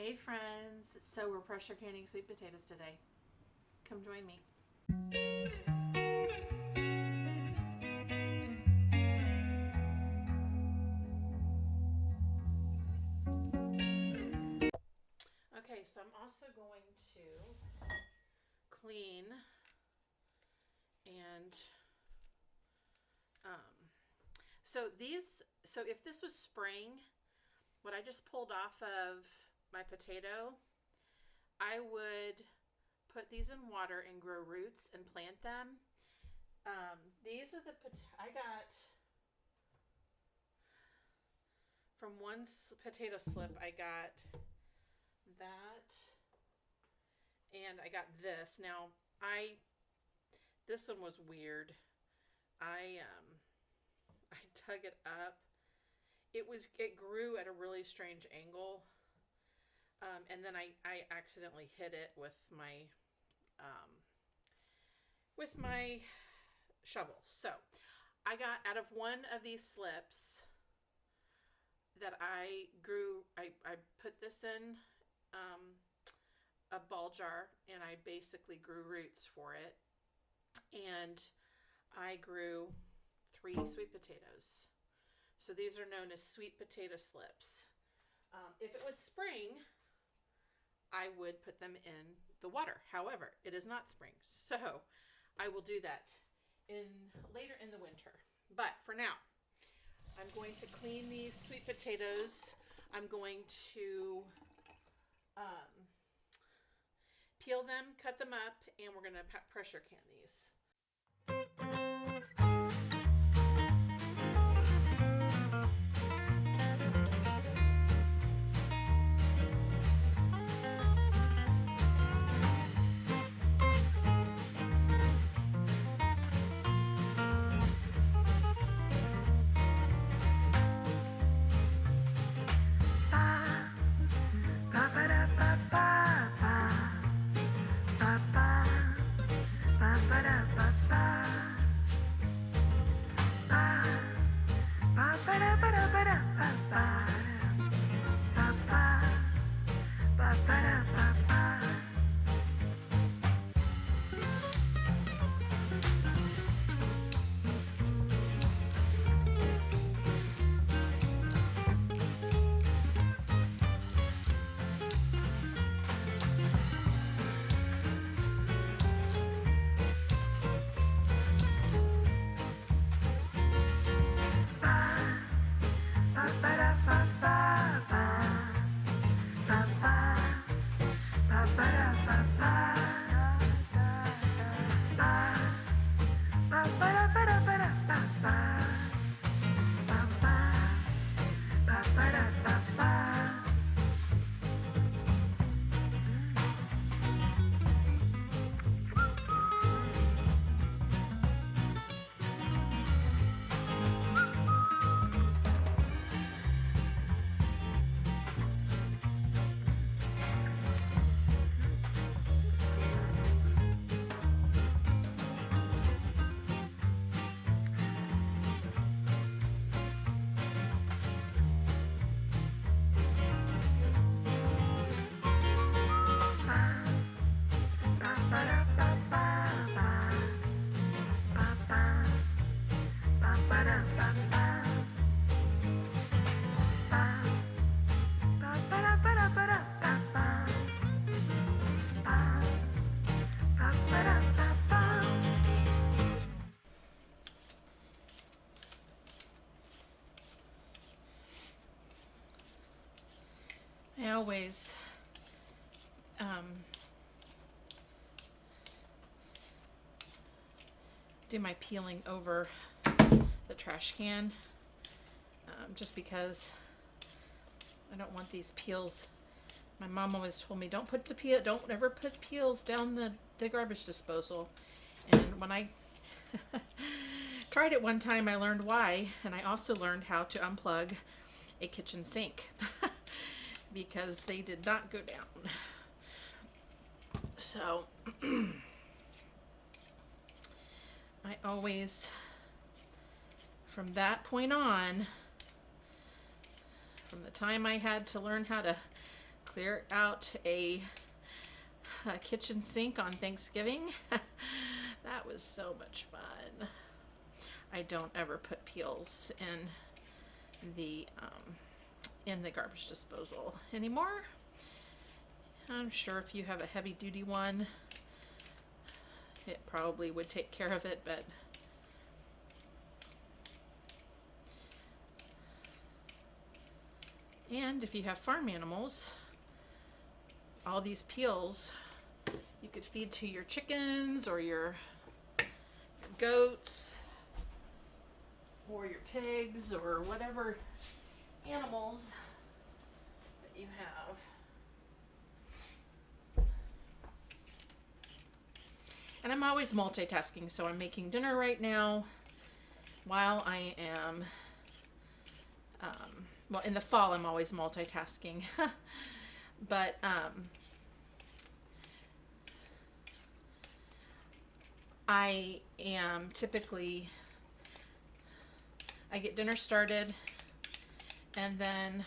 Hey friends, so we're pressure canning sweet potatoes today. Come join me. Okay, so I'm also going to clean and so if this was spring, what I just pulled off of my potato, I would put these in water and grow roots and plant them. These are I got from one potato slip. I got that, and I got this. Now, this one was weird. I dug it up. It grew at a really strange angle, and then I accidentally hit it with my shovel. So I got out of one of these slips that I grew. I put this in a ball jar, and I basically grew roots for it, and I grew 3 sweet potatoes. So these are known as sweet potato slips. If it was spring, I would put them in the water. However, it is not spring, so I will do that later in the winter. But for now, I'm going to clean these sweet potatoes. I'm going to peel them, cut them up, and we're going to pressure can these. I always do my peeling over the trash can, just because I don't want these peels. My mom always told me, don't ever put peels down the garbage disposal. And when I tried it one time, I learned why, and I also learned how to unplug a kitchen sink because they did not go down. So I always, from that point on, from the time I had to learn how to clear out a kitchen sink on Thanksgiving. That was so much fun. I don't ever put peels in the garbage disposal anymore. I'm sure if you have a heavy duty one, it probably would take care of it, but and if you have farm animals, all these peels you could feed to your chickens or your goats or your pigs or whatever animals that you have. And I'm always multitasking, so I'm making dinner right now while I am, well, in the fall I'm always multitasking, but I am typically, I get dinner started and then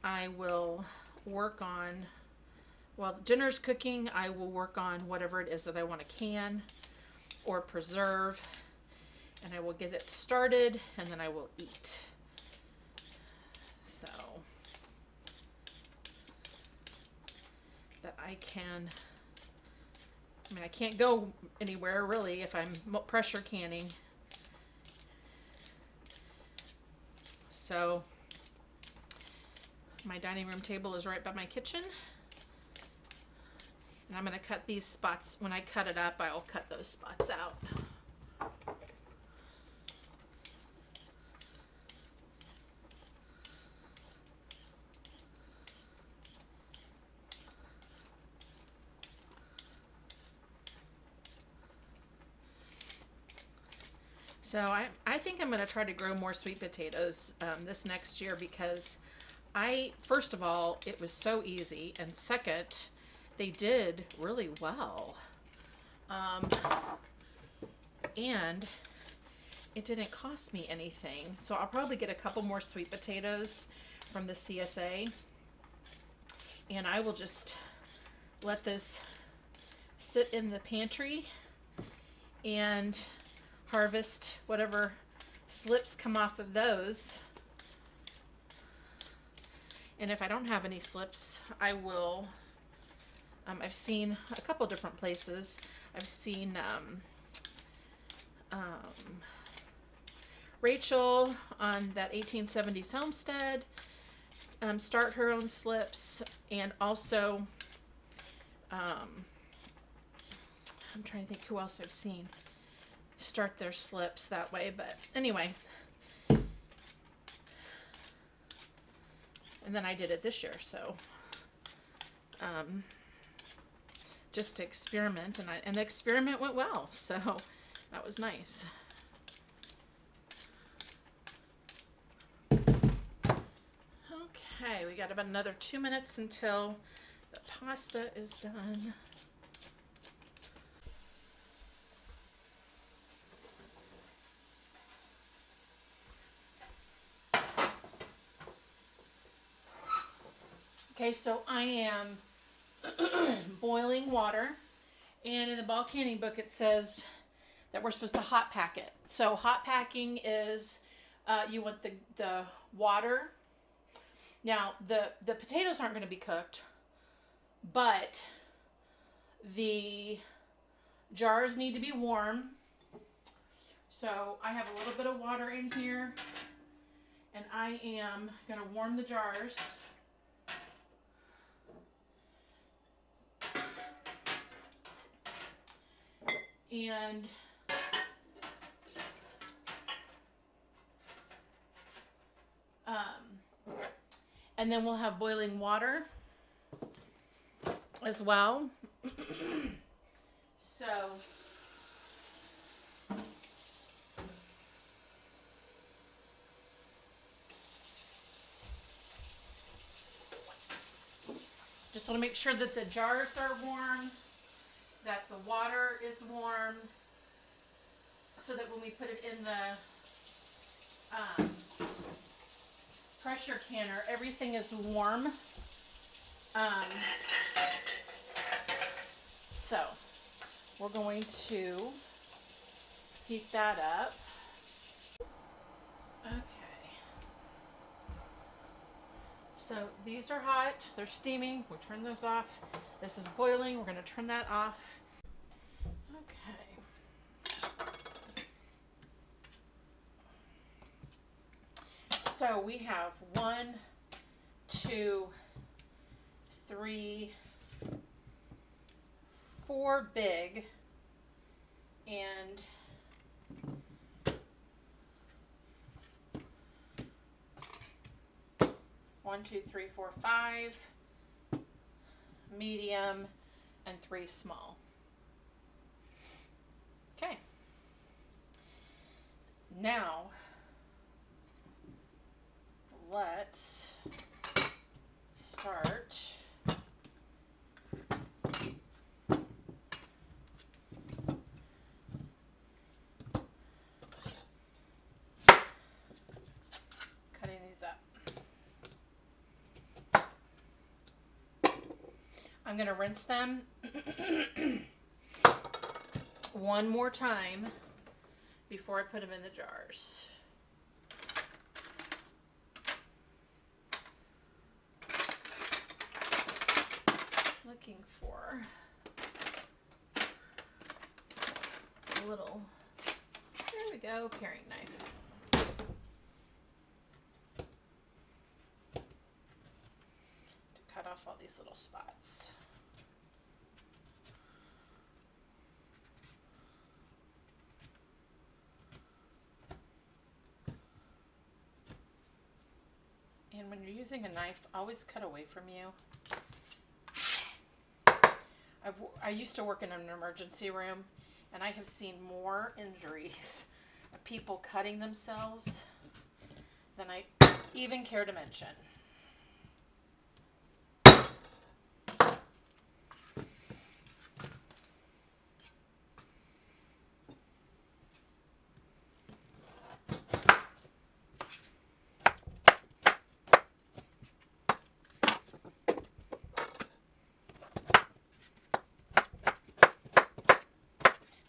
I will work on, while dinner's cooking, I will work on whatever it is that I want to can or preserve, and I will get it started and then I will eat. So that I can, I mean, I can't go anywhere really if I'm pressure canning. So my dining room table is right by my kitchen. And I'm going to cut these spots. When I cut it up, I'll cut those spots out. So I think I'm going to try to grow more sweet potatoes this next year because first of all, it was so easy, and second, they did really well. And it didn't cost me anything. So I'll probably get a couple more sweet potatoes from the CSA, and I will just let those sit in the pantry and harvest whatever slips come off of those. And if I don't have any slips, I will, I've seen a couple different places. I've seen Rachel on that 1870s homestead start her own slips, and also I'm trying to think who else I've seen start their slips that way, but anyway. And then I did it this year, so just to experiment, and the experiment went well, so that was nice. Okay, we got about another 2 minutes until the pasta is done. Okay, so I am boiling water, and in the ball canning book it says that we're supposed to hot pack it. So hot packing is you want the water. Now the potatoes aren't going to be cooked, but the jars need to be warm. So I have a little bit of water in here, and I am going to warm the jars. And then we'll have boiling water as well. So just want to make sure that the jars are warm, that the water is warm, so that when we put it in the pressure canner, everything is warm Um, so we're going to heat that up. Okay. So these are hot. They're steaming. We'll turn those off. This is boiling. We're going to turn that off. Okay. So we have 1, 2, 3, 4 big and 1, 2, 3, 4, 5 medium and 3 small. Okay. Now let's start cutting these up. I'm going to rinse them one more time before I put them in the jars. Looking for a little, there we go, paring knife. To cut off all these little spots. And when you're using a knife, always cut away from you. I used to work in an emergency room, and I have seen more injuries of people cutting themselves than I even care to mention.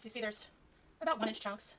So you see there's about 1-inch chunks.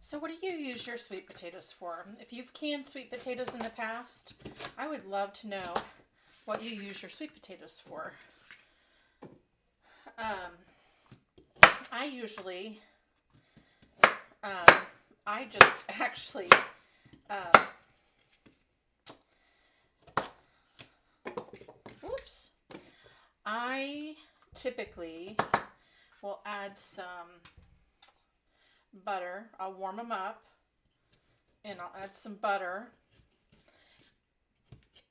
So what do you use your sweet potatoes for? If you've canned sweet potatoes in the past, I would love to know what you use your sweet potatoes for. I usually, I just actually, whoops, I typically will add some butter. I'll warm them up and I'll add some butter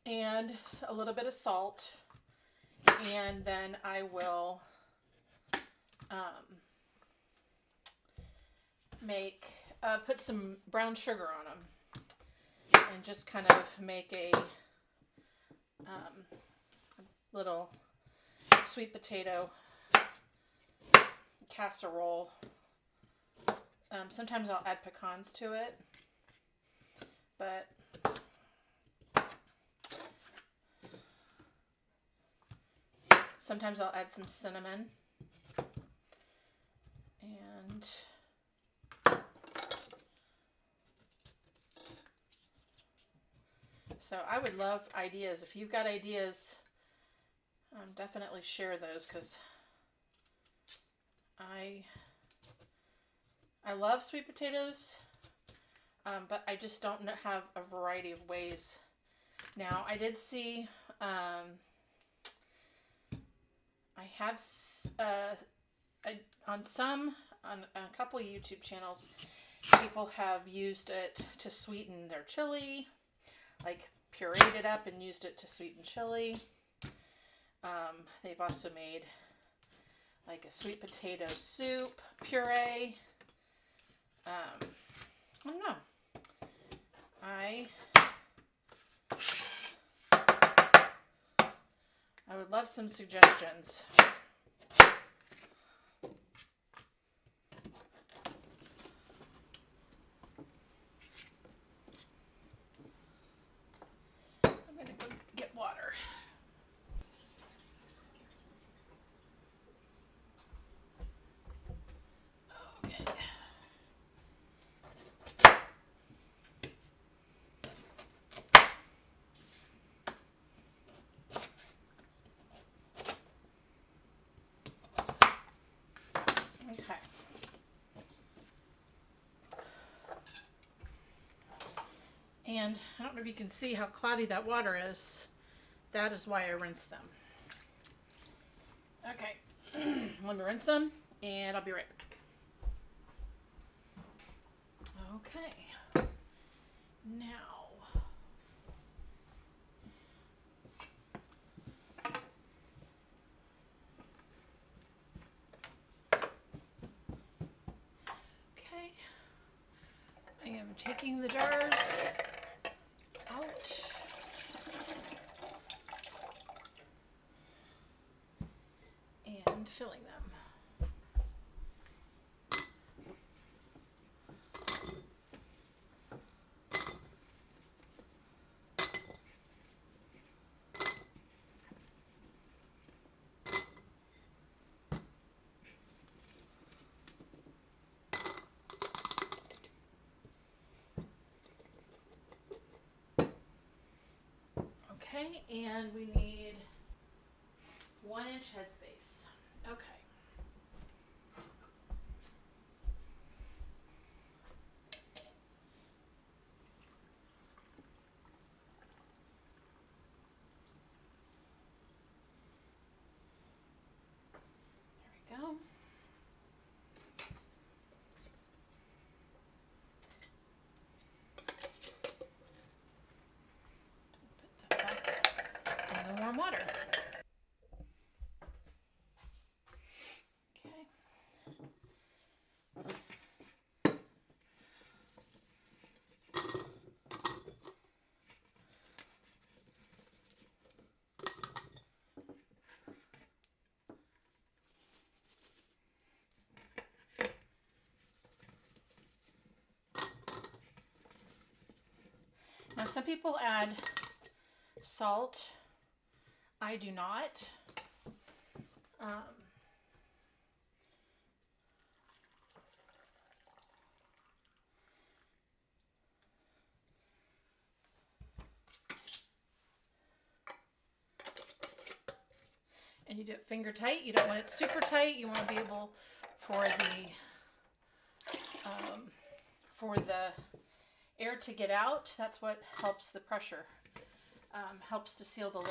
and a little bit of salt, and then I will make put some brown sugar on them and just kind of make a little sweet potato casserole. Sometimes I'll add pecans to it, but sometimes I'll add some cinnamon. And so I would love ideas. If you've got ideas, definitely share those, because I love sweet potatoes, but I just don't have a variety of ways. Now, I did see, I have on a couple of YouTube channels, people have used it to sweeten their chili, like pureed it up and used it to sweeten chili. They've also made like a sweet potato soup puree. I don't know. I would love some suggestions. I'm gonna go get water. Okay. Okay. And I don't know if you can see how cloudy that water is. That is why I rinse them. Okay, let me rinse them and I'll be right back. Okay, now I am taking the jars out and filling them. Okay, and we need 1 inch headspace. Okay. There we go. Put that back in the warm water. Okay. Now, some people add salt. I do not. And you do it finger tight. You don't want it super tight. You want to be able for the air to get out. That's what helps the pressure. Helps to seal the lid.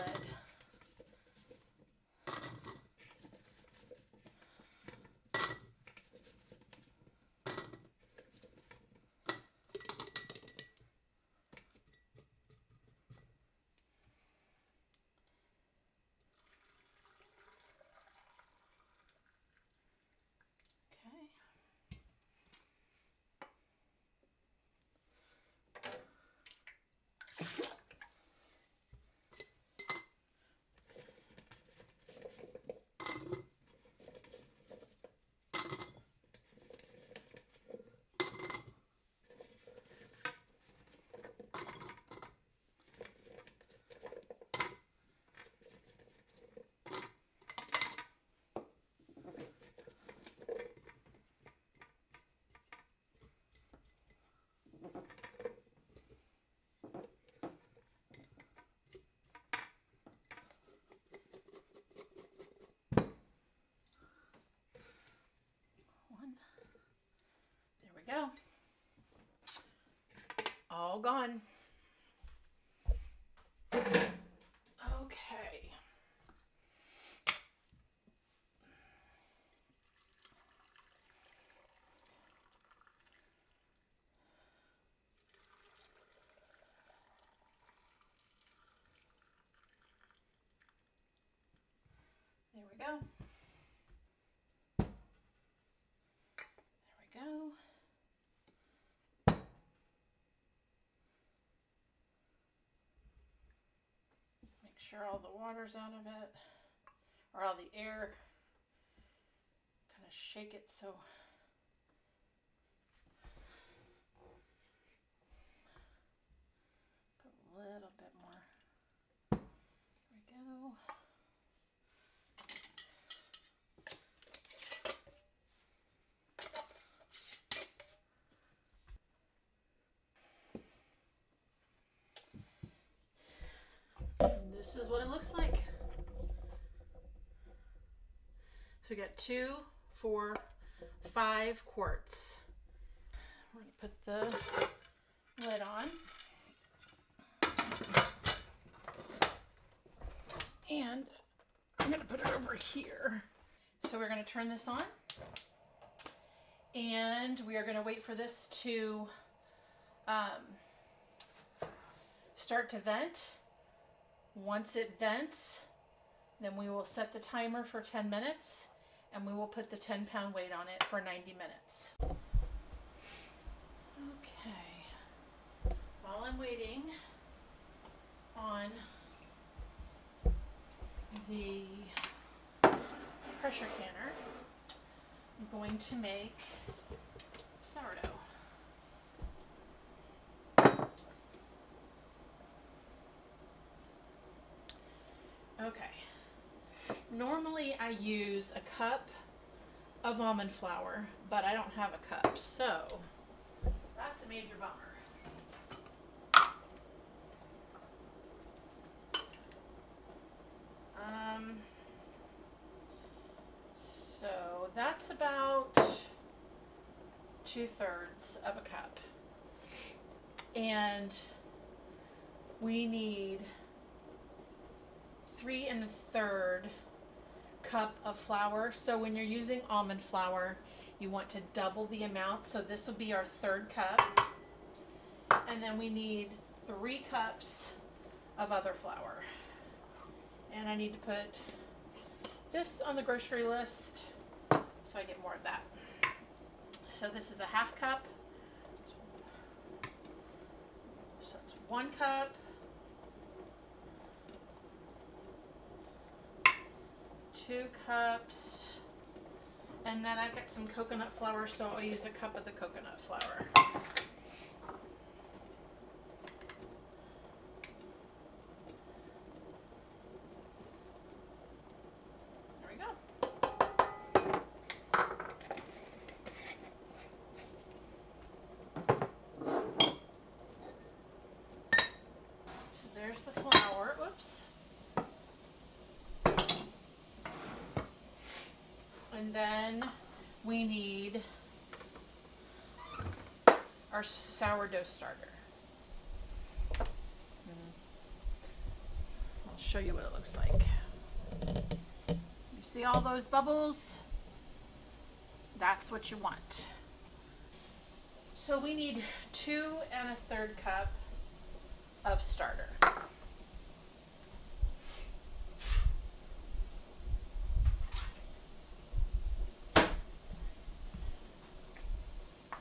all gone. Okay. There we go. There we go. Make sure all the water's out of it, or all the air. Kind of shake it so put a little bit more. There we go. This is what it looks like. So we got 2, 4, 5 quarts. We're going to put the lid on. And I'm going to put it over here. So we're going to turn this on. And we are going to wait for this to start to vent. Once it vents, then we will set the timer for 10 minutes and we will put the 10-pound weight on it for 90 minutes. Okay. While I'm waiting on the pressure canner, I'm going to make sourdough. Okay, normally I use a cup of almond flour, but I don't have a cup, so that's a major bummer. So that's about 2/3 of a cup, and we need 3 1/3 cup of flour. So when you're using almond flour, you want to double the amount. So this will be our 3rd cup. And then we need 3 cups of other flour. And I need to put this on the grocery list so I get more of that. So this is a 1/2 cup. So it's 1 cup. 2 cups, and then I've got some coconut flour, so I'll use a cup of the coconut flour. There we go. So there's the flour. Whoops. And then we need our sourdough starter. I'll show you what it looks like. You see all those bubbles? That's what you want. So we need 2 1/3 cup of starter.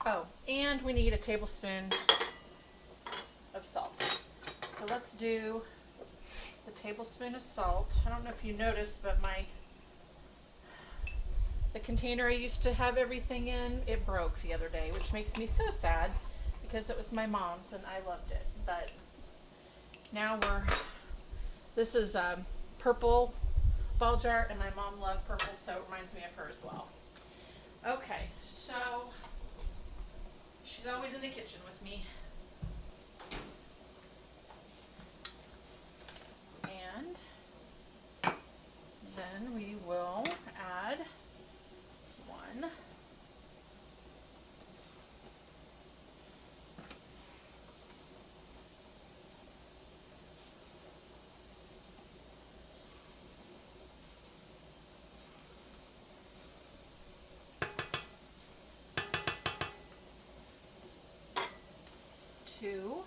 Oh, and we need a tablespoon of salt. So let's do the tablespoon of salt. I don't know if you noticed, but the container I used to have everything in, it broke the other day, which makes me so sad because it was my mom's and I loved it. But now this is a purple ball jar, and my mom loved purple, so it reminds me of her as well. Okay, so she's always in the kitchen with me. And then we will add 1. 2.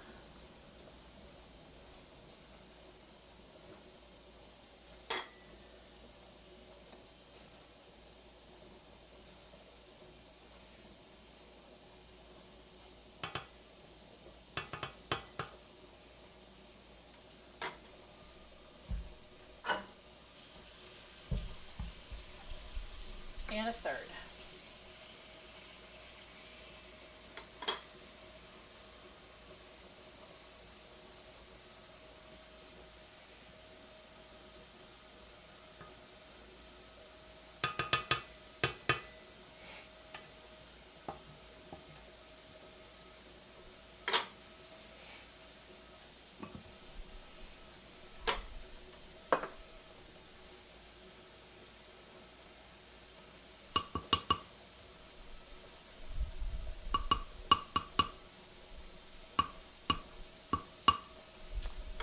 And a third.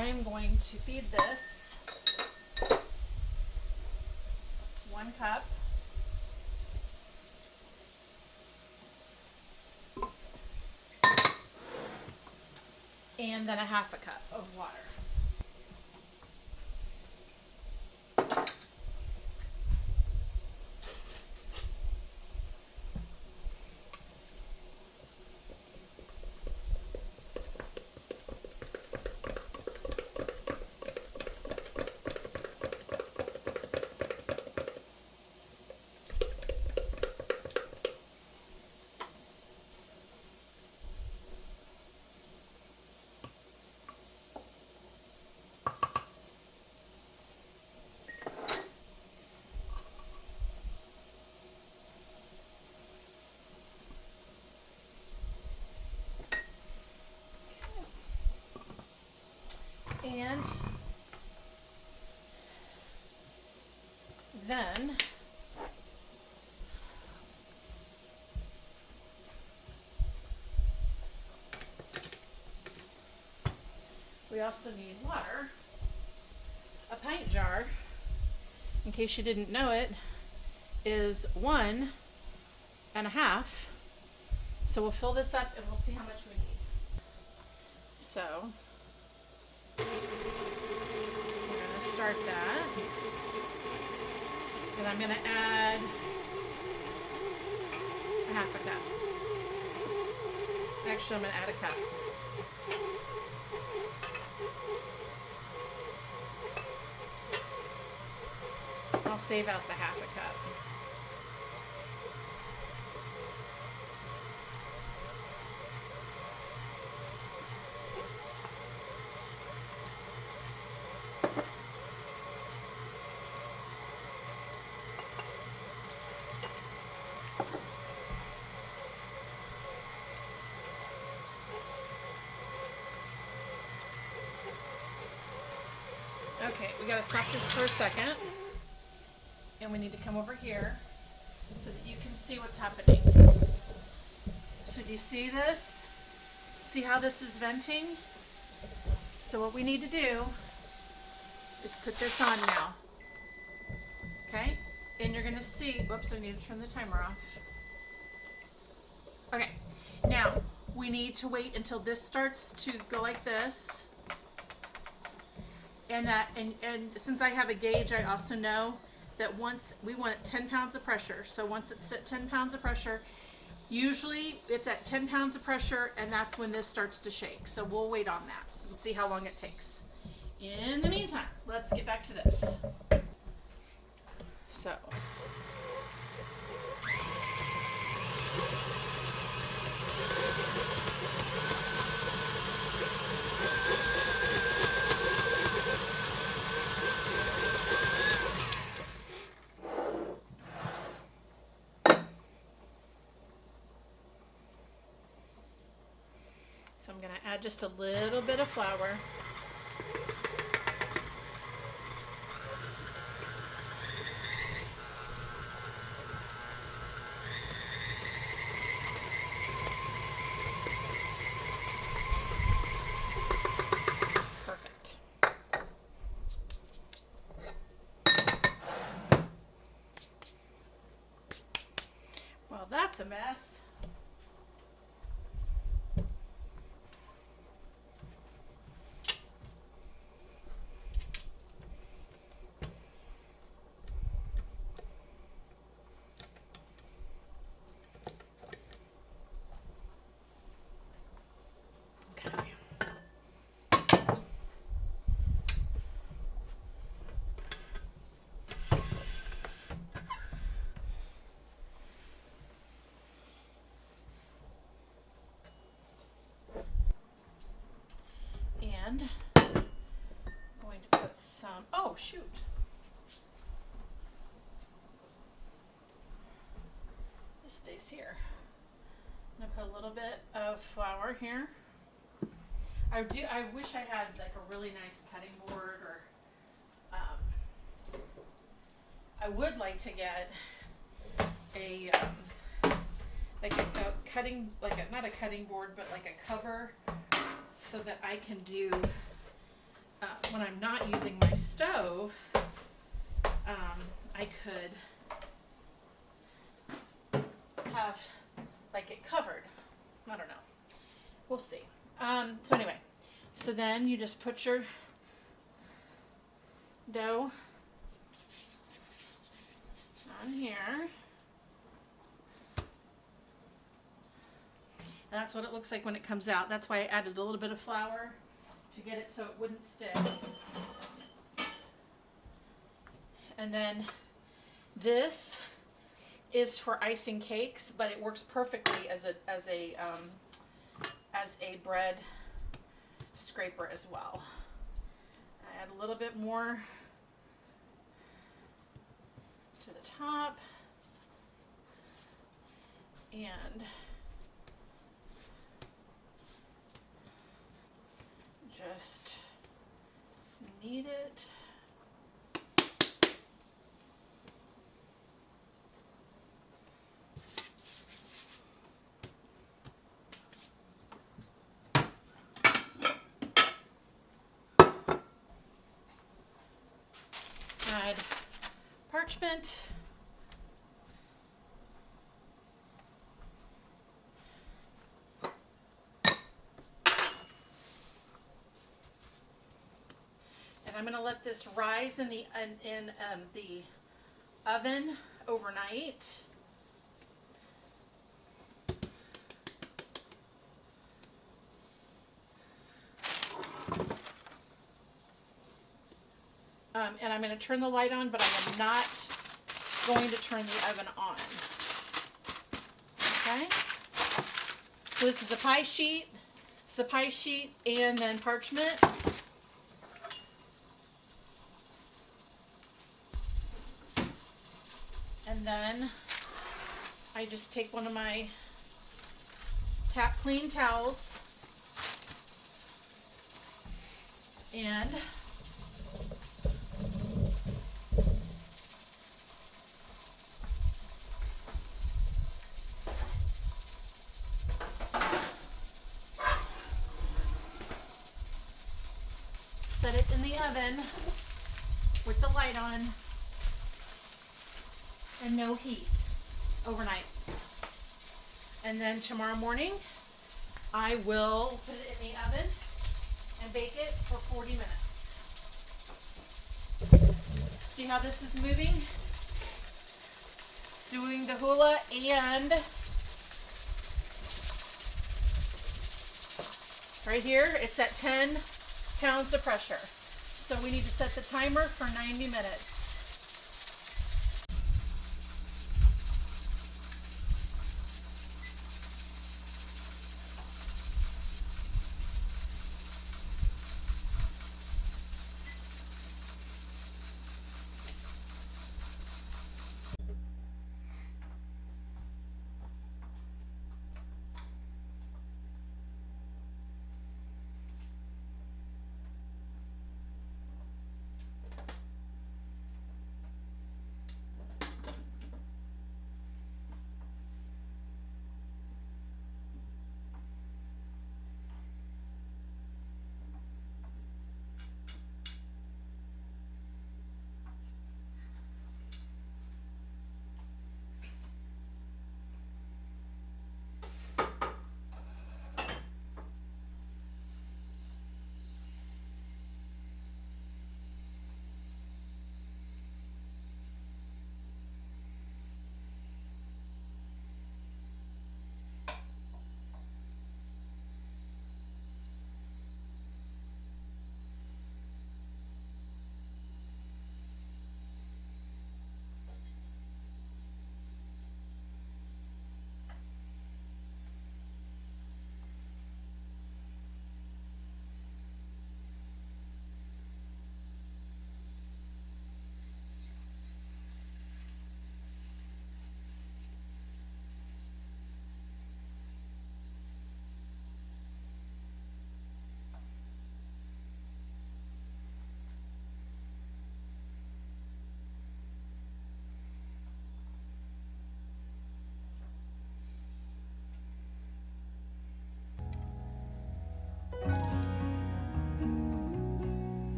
I'm going to feed this 1 cup and then a half a cup of water. And then we also need water. A pint jar, in case you didn't know it, is 1 1/2. So we'll fill this up and we'll see how much we need. So we're going to start that. And I'm going to add a half a cup. Actually, I'm going to add a cup. I'll save out the half a cup. Okay, we gotta stop this for a second. And we need to come over here so that you can see what's happening. So do you see this? See how this is venting? So what we need to do is put this on now. Okay? And you're gonna see, whoops, I need to turn the timer off. Okay, now we need to wait until this starts to go like this. And since I have a gauge, I also know that once we want it 10 pounds of pressure. So once it's at 10 pounds of pressure, usually it's at 10 pounds of pressure, and that's when this starts to shake. So we'll wait on that and see how long it takes. In the meantime, let's get back to this. So I'm going to add just a little bit of flour. Perfect. Well, that's a mess. And I'm going to put some, oh shoot. This stays here. I'm gonna put a little bit of flour here. I wish I had like a really nice cutting board, or I would like to get a like a cutting, like a, not a cutting board, but like a cover, so that I can do when I'm not using my stove, I could have like it covered. I don't know. We'll see. So anyway, so then you just put your dough on here. And that's what it looks like when it comes out. That's why I added a little bit of flour to get it so it wouldn't stick. And then this is for icing cakes, but it works perfectly as a bread scraper as well. I add a little bit more to the top, and just knead it. Add parchment. And I'm going to let this rise in the oven overnight. And I'm going to turn the light on, but I am not going to turn the oven on. Okay? So this is a pie sheet. It's a pie sheet and then parchment. And then I just take one of my clean towels and set it in the oven with the light on and no heat overnight. And then tomorrow morning I will put it in the oven and bake it for 40 minutes. See how this is moving? It's doing the hula, and right here it's at 10 pounds of pressure. So we need to set the timer for 90 minutes.